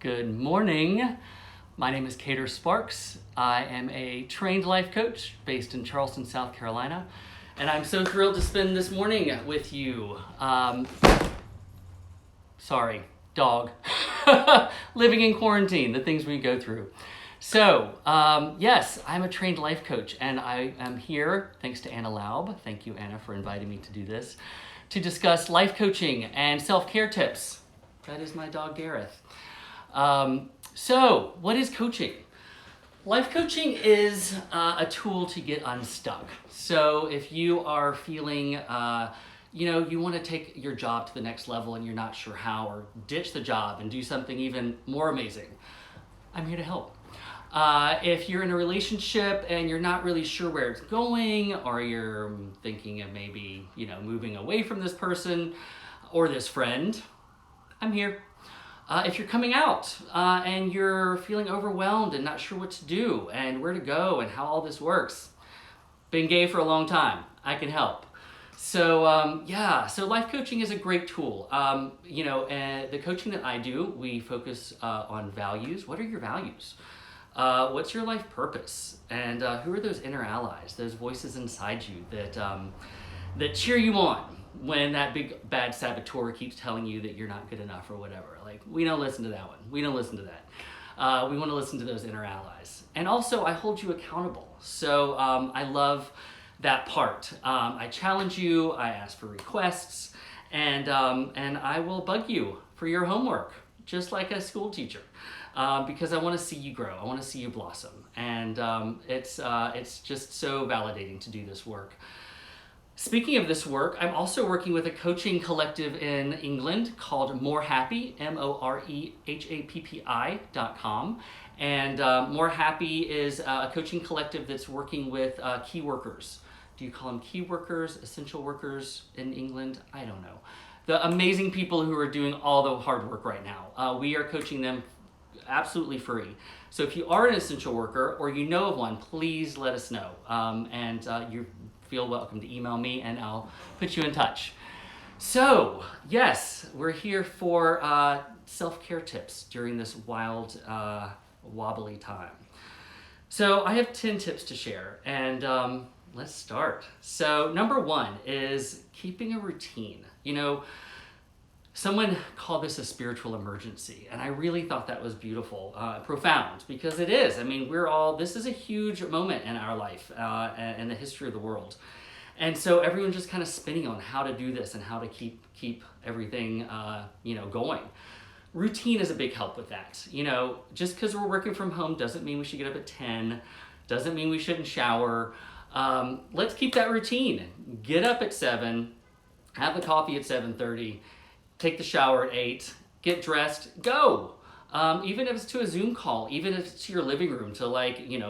Good morning. My name is Cator Sparks. I am a trained life coach based in Charleston, South Carolina, and I'm so thrilled to spend this morning with you. Sorry, dog. Living in quarantine, the things we go through. So, yes, I'm a trained life coach, and I am here, thanks to Anna Laub, thank you, Anna, for inviting me to do this, to discuss life coaching and self-care tips. That is my dog, Gareth. So, what is coaching? Life coaching is a tool to get unstuck. So, if you are feeling, you want to take your job to the next level and you're not sure how, or ditch the job and do something even more amazing, I'm here to help. If you're in a relationship and you're not really sure where it's going, or you're thinking of maybe, moving away from this person or this friend, I'm here. If you're coming out and you're feeling overwhelmed and not sure what to do and where to go and how all this works, been gay for a long time, I can help. So so life coaching is a great tool. The coaching that I do, we focus on values. What are your values? What's your life purpose? And who are those inner allies, those voices inside you that cheer you on when that big bad saboteur keeps telling you that you're not good enough or whatever? Like, we don't listen to that one. We don't listen to that. We want to listen to those inner allies. And also, I hold you accountable. So I love that part. I challenge you, I ask for requests, and I will bug you for your homework, just like a school teacher. Because I want to see you grow. I want to see you blossom. And it's just so validating to do this work. Speaking of this work, I'm also working with a coaching collective in England called More Happy, MoreHappi.com. And More Happy is a coaching collective that's working with key workers. Do you call them key workers, essential workers in England? I don't know. The amazing people who are doing all the hard work right now. We are coaching them absolutely free. So if you are an essential worker or you know of one, please let us know. You feel welcome to email me and I'll put you in touch. So, yes, we're here for self-care tips during this wild, wobbly time. So I have 10 tips to share, and let's start. So number one is keeping a routine. Someone called this a spiritual emergency, and I really thought that was beautiful, profound, because it is. I mean, this is a huge moment in our life and the history of the world. And so everyone's just kind of spinning on how to do this and how to keep everything, going. Routine is a big help with that. Just because we're working from home doesn't mean we should get up at 10, doesn't mean we shouldn't shower. Let's keep that routine. Get up at 7, have the coffee at 7:30, take the shower at 8, get dressed, go. Even if it's to a Zoom call, even if it's to your living room to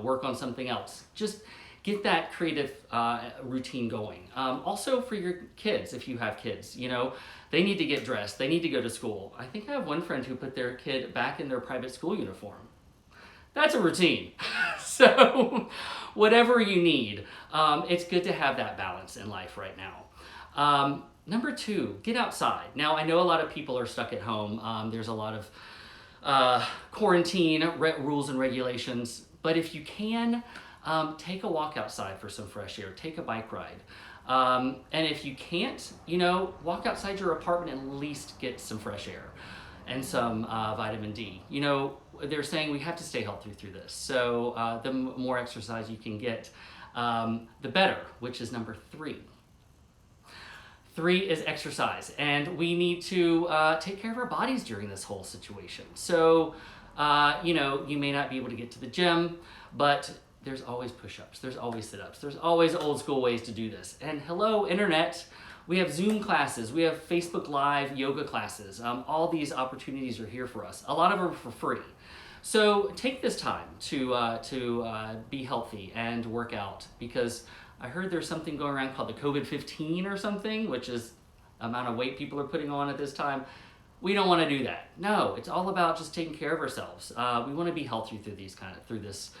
work on something else, just get that creative routine going. Also for your kids, if you have kids, they need to get dressed, they need to go to school. I think I have one friend who put their kid back in their private school uniform. That's a routine. So whatever you need, it's good to have that balance in life right now. Number 2, get outside. Now, I know a lot of people are stuck at home. There's a lot of quarantine rules and regulations. But if you can, take a walk outside for some fresh air. Take a bike ride. And if you can't, walk outside your apartment and at least get some fresh air and some vitamin D. They're saying we have to stay healthy through this. So the more exercise you can get, the better, which is number 3. 3 is exercise, and we need to take care of our bodies during this whole situation. So, you may not be able to get to the gym, but there's always push-ups, there's always sit-ups, there's always old school ways to do this. And hello, internet, we have Zoom classes, we have Facebook Live yoga classes. All these opportunities are here for us. A lot of them are for free. So take this time to be healthy and work out, because I heard there's something going around called the COVID-15 or something, which is the amount of weight people are putting on at this time. We don't want to do that. No, it's all about just taking care of ourselves. We want to be healthy through this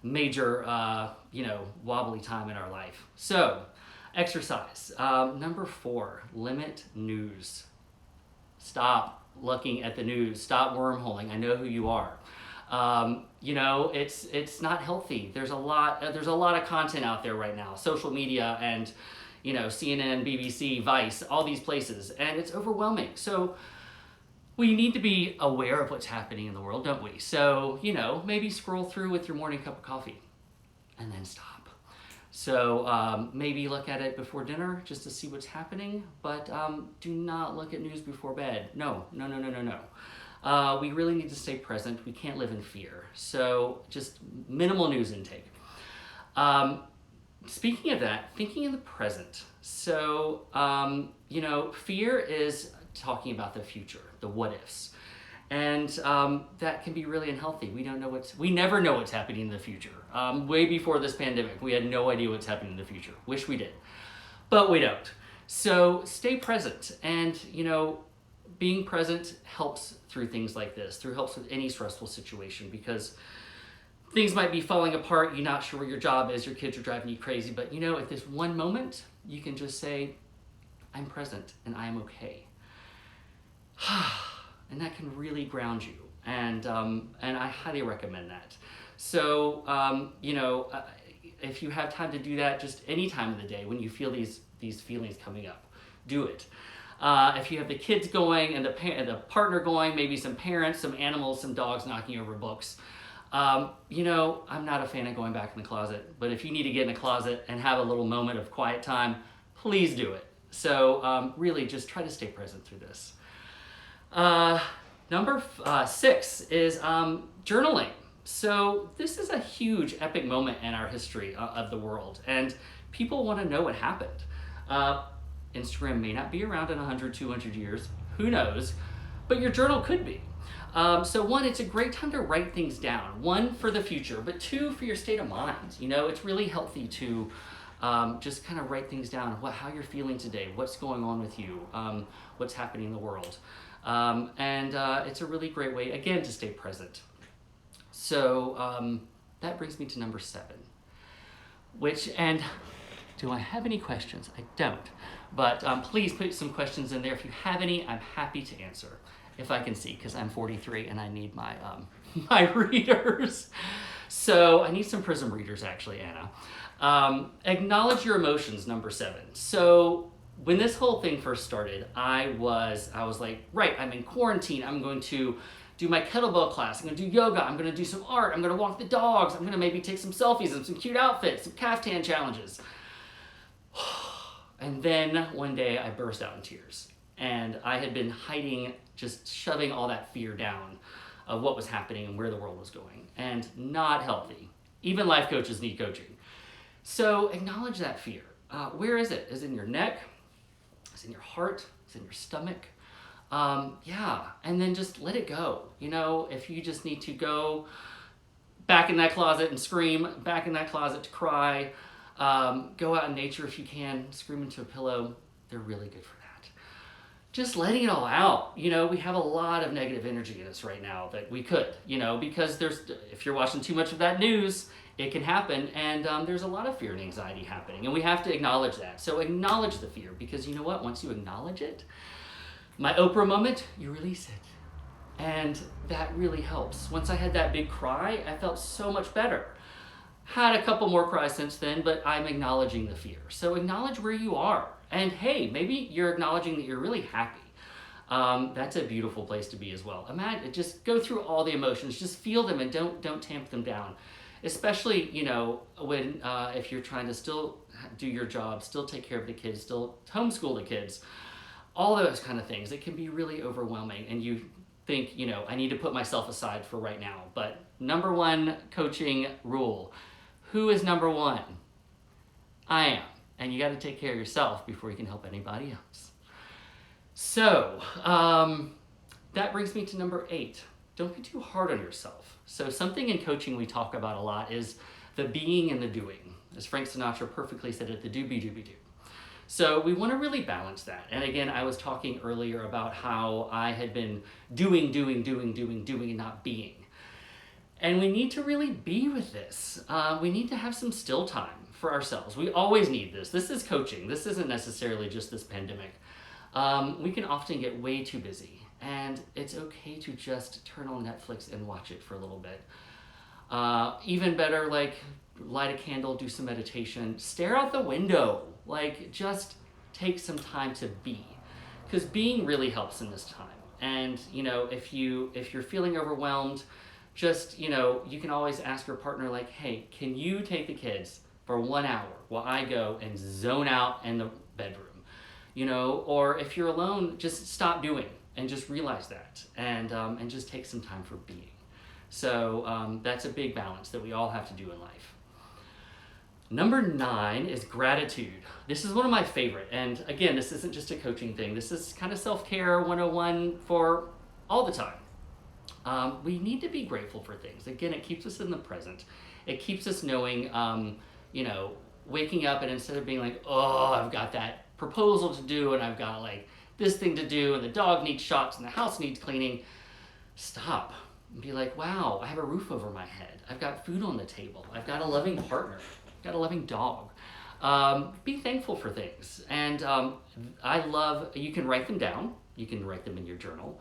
major, wobbly time in our life. So, exercise. Number 4, limit news. Stop. looking at the news. Stop wormholing. I know who you are. It's not healthy. There's a lot of content out there right now, social media and, CNN, BBC, Vice, all these places, and it's overwhelming. So we need to be aware of what's happening in the world, don't we? So, maybe scroll through with your morning cup of coffee and then stop. So maybe look at it before dinner just to see what's happening, but do not look at news before bed. No. We really need to stay present. We can't live in fear. So just minimal news intake. Speaking of that, thinking in the present. So, fear is talking about the future, the what ifs. And that can be really unhealthy. We never know what's happening in the future. Way before this pandemic, we had no idea what's happening in the future. Wish we did, but we don't. So stay present, and being present helps through things like this. Helps with any stressful situation, because things might be falling apart. You're not sure where your job is. Your kids are driving you crazy, but at this one moment, you can just say, "I'm present, and I am okay." And that can really ground you, and I highly recommend that. So if you have time to do that, just any time of the day when you feel these feelings coming up, do it. If you have the kids going and the partner going, maybe some parents, some animals, some dogs knocking over books. I'm not a fan of going back in the closet, but if you need to get in the closet and have a little moment of quiet time, please do it. So really just try to stay present through this. Number 6 is journaling. So this is a huge epic moment in our history of the world, and people want to know what happened. Instagram may not be around in 100, 200 years, who knows, but your journal could be. So 1, it's a great time to write things down. 1, for the future, but 2, for your state of mind. It's really healthy to just kind of write things down, how you're feeling today, what's going on with you, what's happening in the world. And it's a really great way, again, to stay present. So that brings me to number 7, and do I have any questions? I don't, but please put some questions in there. If you have any, I'm happy to answer, if I can see, because I'm 43 and I need my my readers. So I need some PRISM readers, actually, Anna. Acknowledge your emotions, number 7. So when this whole thing first started, I was like, right, I'm in quarantine. I'm going to do my kettlebell class. I'm going to do yoga. I'm going to do some art. I'm going to walk the dogs. I'm going to maybe take some selfies and some cute outfits, some caftan challenges. And then one day I burst out in tears. And I had been hiding, just shoving all that fear down of what was happening and where the world was going. And not healthy. Even life coaches need coaching. So acknowledge that fear. Where is it? Is it in your neck? Is it in your heart? Is it in your stomach? And then just let it go. If you just need to go back in that closet and scream, back in that closet to cry, go out in nature if you can, scream into a pillow, they're really good for that. Just letting it all out. We have a lot of negative energy in us right now that we could, because if you're watching too much of that news, it can happen, and there's a lot of fear and anxiety happening, and we have to acknowledge that. So acknowledge the fear, because you know what? Once you acknowledge it, my Oprah moment, you release it, and that really helps. Once I had that big cry, I felt so much better. Had a couple more cries since then, but I'm acknowledging the fear. So acknowledge where you are, and hey, maybe you're acknowledging that you're really happy. That's a beautiful place to be as well. Imagine, just go through all the emotions, just feel them, and don't tamp them down. Especially, when if you're trying to still do your job, still take care of the kids, still homeschool the kids, all those kind of things. It can be really overwhelming, and you think, I need to put myself aside for right now. But number 1 coaching rule, who is number 1? I am. And you got to take care of yourself before you can help anybody else. So that brings me to number 8. Don't be too hard on yourself. So something in coaching we talk about a lot is the being and the doing. As Frank Sinatra perfectly said it, the do-be-do-be-do. So we want to really balance that. And again, I was talking earlier about how I had been doing, and not being. And we need to really be with this. We need to have some still time for ourselves. We always need this. This is coaching. This isn't necessarily just this pandemic. We can often get way too busy. and it's okay to just turn on Netflix and watch it for a little bit. Even better, like light a candle, do some meditation, stare out the window, like just take some time to be, because being really helps in this time. And if you're feeling overwhelmed, just you can always ask your partner, like, hey, can you take the kids for 1 hour while I go and zone out in the bedroom? Or if you're alone, just stop doing and just realize that, and just take some time for being. So that's a big balance that we all have to do in life. Number 9 is gratitude. This is one of my favorite. And again, this isn't just a coaching thing. This is kind of self-care 101 for all the time. We need to be grateful for things. Again, it keeps us in the present. It keeps us knowing, waking up, and instead of being like, oh, I've got that proposal to do, and I've got like this thing to do, and the dog needs shots, and the house needs cleaning, stop and be like, wow, I have a roof over my head. I've got food on the table. I've got a loving partner. I've got a loving dog. Be thankful for things. And you can write them down. You can write them in your journal.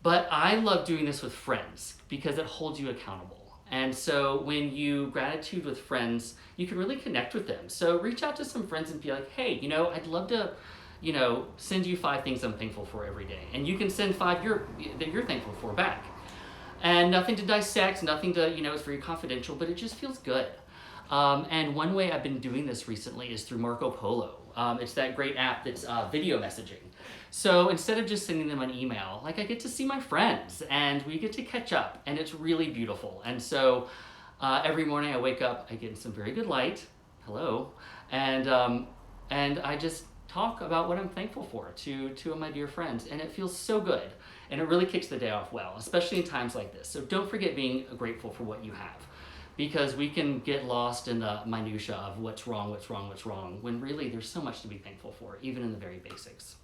But I love doing this with friends because it holds you accountable. And so when you gratitude with friends, you can really connect with them. So reach out to some friends and be like, hey, I'd love to, send you 5 things I'm thankful for every day. And you can send 5 that you're thankful for back. And nothing to dissect, nothing to, it's very confidential, but it just feels good. And one way I've been doing this recently is through Marco Polo. It's that great app that's video messaging. So instead of just sending them an email, like I get to see my friends and we get to catch up, and it's really beautiful. And so every morning I wake up, I get in some very good light, hello, and I just talk about what I'm thankful for to 2 of my dear friends, and it feels so good. And it really kicks the day off well, especially in times like this. So don't forget being grateful for what you have, because we can get lost in the minutia of what's wrong, when really there's so much to be thankful for, even in the very basics.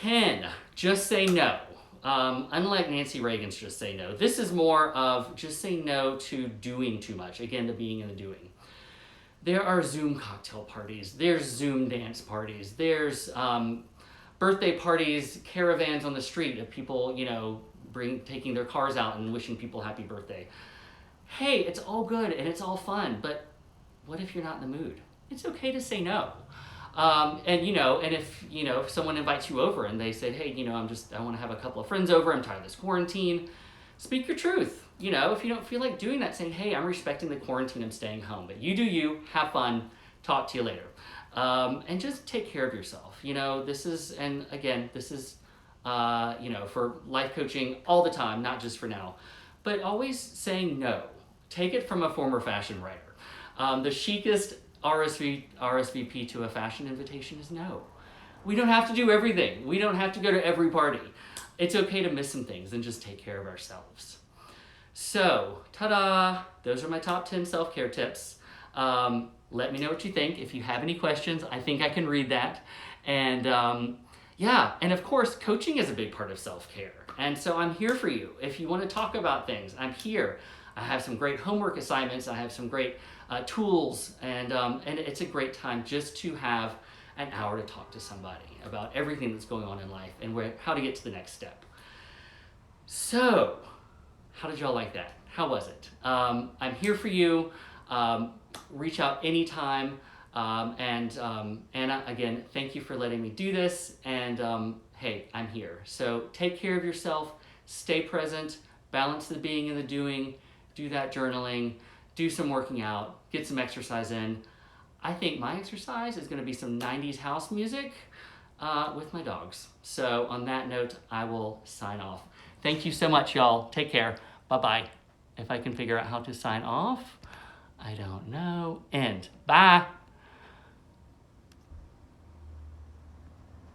10, just say no. Unlike Nancy Reagan's just say no, this is more of just say no to doing too much. Again, to being and the doing. There are Zoom cocktail parties, there's Zoom dance parties, there's birthday parties, caravans on the street of people, taking their cars out and wishing people happy birthday. Hey, it's all good and it's all fun, but what if you're not in the mood? It's okay to say no. And if someone invites you over and they say, hey, I want to have a couple of friends over, I'm tired of this quarantine, speak your truth. If you don't feel like doing that, saying, hey, I'm respecting the quarantine, I'm staying home, but you do you, have fun, talk to you later. And just take care of yourself. This is for life coaching all the time, not just for now, but always saying no. Take it from a former fashion writer. The chicest RSVP to a fashion invitation is no. We don't have to do everything. We don't have to go to every party. It's okay to miss some things and just take care of ourselves. So, ta-da! Those are my top 10 self-care tips. Let me know what you think. If you have any questions, I think I can read that. And and of course, coaching is a big part of self-care. And so I'm here for you. If you want to talk about things, I'm here. I have some great homework assignments. I have some great tools. And it's a great time just to have an hour to talk to somebody about everything that's going on in life and how to get to the next step. So, how did y'all like that? How was it? I'm here for you. Reach out anytime. Anna, again, thank you for letting me do this. And hey, I'm here. So take care of yourself. Stay present. Balance the being and the doing. Do that journaling. Do some working out. Get some exercise in. I think my exercise is going to be some 90s house music with my dogs. So on that note, I will sign off. Thank you so much, y'all. Take care. Bye-bye. If I can figure out how to sign off, I don't know. End. Bye.